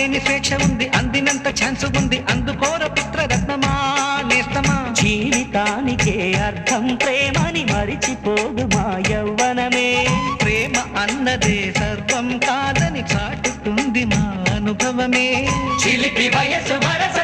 అంతులేని స్వేచ్ఛ ఉంది, అందినంత ఛాన్స్ ఉంది, అందుకోర పుత్రరత్నమా నేస్తమా. జీవితానికే అర్థం ప్రేమని మరిచిపోదు మా యవ్వనమే. ప్రేమ అన్నదే సర్వం కాదని చాటుతుంది మా అనుభవమే. చిలిపి వయసు వరస